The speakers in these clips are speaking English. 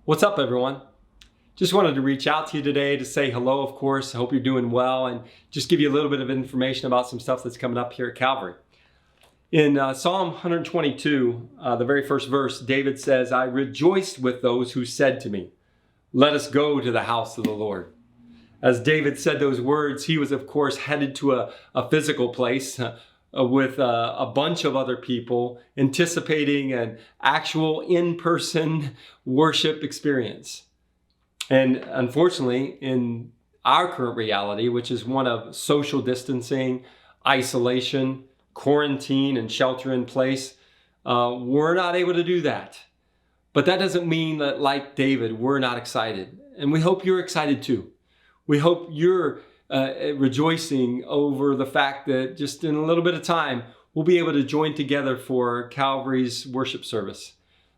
What's up, everyone? Just wanted to reach out to you today to say hello, of course. I hope you're doing well, and just give you a little bit of information about some stuff that's coming up here at Calvary. In Psalm 122, the very first verse, David says, "I rejoiced with those who said to me, 'Let us go to the house of the Lord.'" As David said those words, he was, of course, headed to a physical place with a bunch of other people, anticipating an actual in-person worship experience. And unfortunately, in our current reality, which is one of social distancing, isolation, quarantine, and shelter in place, we're not able to do that. But that doesn't mean that, like David, we're not excited. And we hope you're excited too. We hope you're rejoicing over the fact that just in a little bit of time, we'll be able to join together for Calvary's worship service.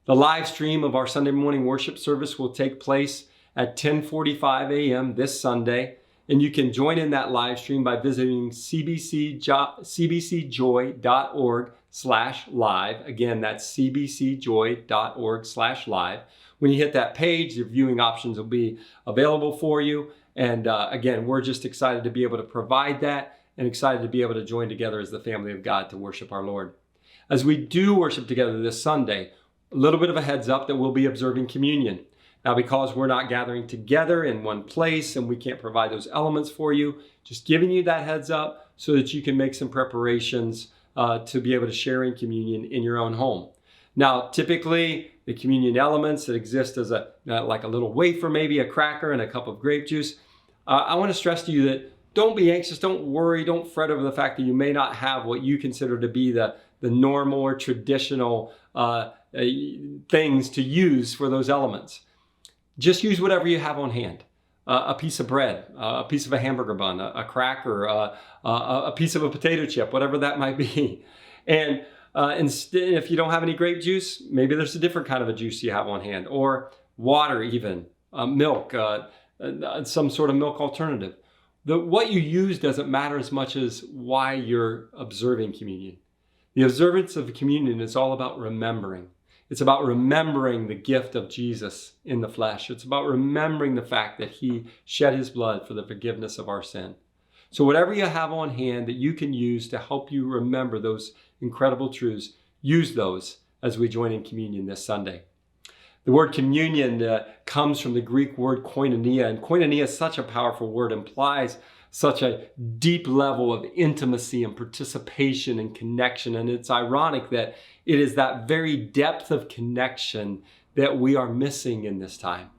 The live stream of our Sunday morning worship service will take place at 10:45 a.m. this Sunday, and you can join in that live stream by visiting cbcjoy.org/live. Again, that's cbcjoy.org/live. When you hit that page, your viewing options will be available for you. And again, we're just excited to be able to provide that and excited to be able to join together as the family of God to worship our Lord. As we do worship together this Sunday, a little bit of a heads up that we'll be observing communion. Now, because we're not gathering together in one place and we can't provide those elements for you, just giving you that heads up so that you can make some preparations to be able to share in communion in your own home. Now, typically, the communion elements that exist as like a little wafer, maybe a cracker and a cup of grape juice. I want to stress to you that don't be anxious, don't worry, don't fret over the fact that you may not have what you consider to be the normal or traditional things to use for those elements. Just use whatever you have on hand. A piece of bread, a piece of a hamburger bun, a cracker, a piece of a potato chip, whatever that might be. And instead, if you don't have any grape juice, maybe there's a different kind of a juice you have on hand, or water even, milk, some sort of milk alternative. What you use doesn't matter as much as why you're observing communion. The observance of communion is all about remembering. It's about remembering the gift of Jesus in the flesh. It's about remembering the fact that he shed his blood for the forgiveness of our sin. So whatever you have on hand that you can use to help you remember those incredible truths, use those as we join in communion this Sunday. The word communion comes from the Greek word koinonia, and koinonia is such a powerful word, implies such a deep level of intimacy and participation and connection. And it's ironic that it is that very depth of connection that we are missing in this time.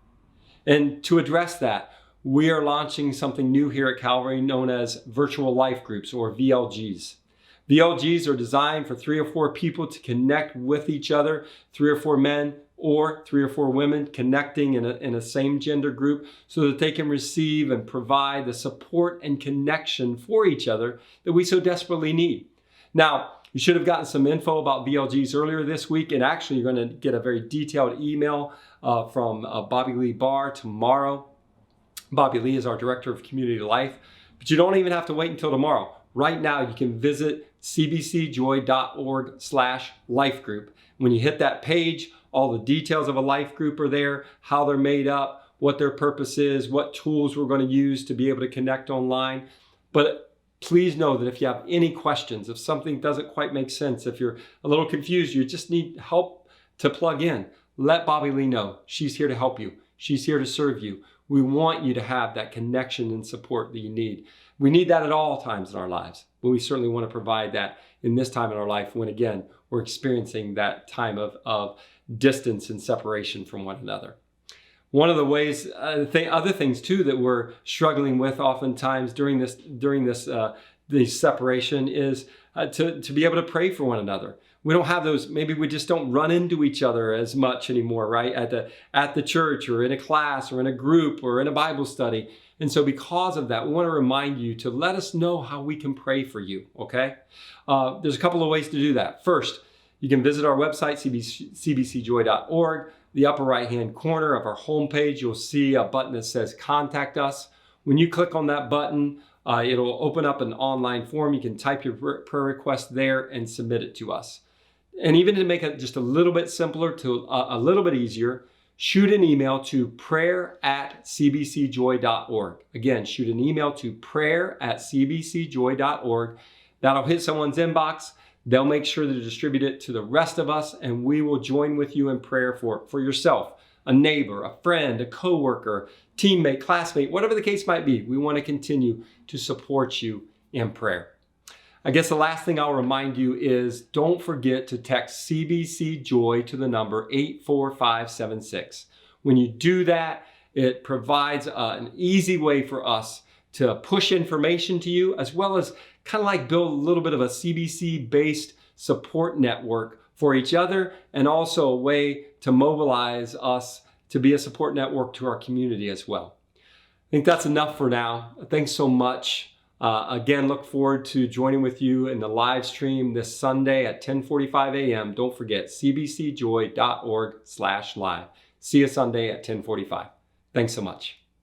And to address that, we are launching something new here at Calvary known as virtual life groups, or VLGs. VLGs are designed for 3 or 4 people to connect with each other, 3 or 4 men or 3 or 4 women connecting in a same gender group so that they can receive and provide the support and connection for each other that we so desperately need. Now, you should have gotten some info about VLGs earlier this week, and actually you're going to get a very detailed email from Bobby Lee Barr tomorrow. Bobby Lee is our Director of Community Life, but you don't even have to wait until tomorrow. Right now, you can visit cbcjoy.org/lifegroup. When you hit that page, all the details of a life group are there, how they're made up, what their purpose is, what tools we're going to use to be able to connect online. But please know that if you have any questions, if something doesn't quite make sense, if you're a little confused, you just need help to plug in, let Bobby Lee know. She's here to help you. She's here to serve you. We want you to have that connection and support that you need. We need that at all times in our lives, but we certainly want to provide that in this time in our life when, again, we're experiencing that time of distance and separation from one another. One of the ways, other things too that we're struggling with oftentimes during this separation is to be able to pray for one another. We don't have those, maybe we just don't run into each other as much anymore, right? At the church or in a class or in a group or in a Bible study. And so because of that, we want to remind you to let us know how we can pray for you, okay? There's a couple of ways to do that. First, you can visit our website, cbcjoy.org. The upper right-hand corner of our homepage, you'll see a button that says Contact Us. When you click on that button, it'll open up an online form. You can type your prayer request there and submit it to us. And even to make it just a little bit simpler, a little bit easier, shoot an email to prayer@cbcjoy.org. Again, shoot an email to prayer@cbcjoy.org. That'll hit someone's inbox. They'll make sure to distribute it to the rest of us, and we will join with you in prayer for yourself, a neighbor, a friend, a coworker, teammate, classmate, whatever the case might be. We want to continue to support you in prayer. I guess the last thing I'll remind you is don't forget to text CBC Joy to the number 84576. When you do that, it provides an easy way for us to push information to you, as well as kind of like build a little bit of a CBC-based support network for each other, and also a way to mobilize us to be a support network to our community as well. I think that's enough for now. Thanks so much. Again, look forward to joining with you in the live stream this Sunday at 10:45 a.m. Don't forget, cbcjoy.org/live. See you Sunday at 10:45. Thanks so much.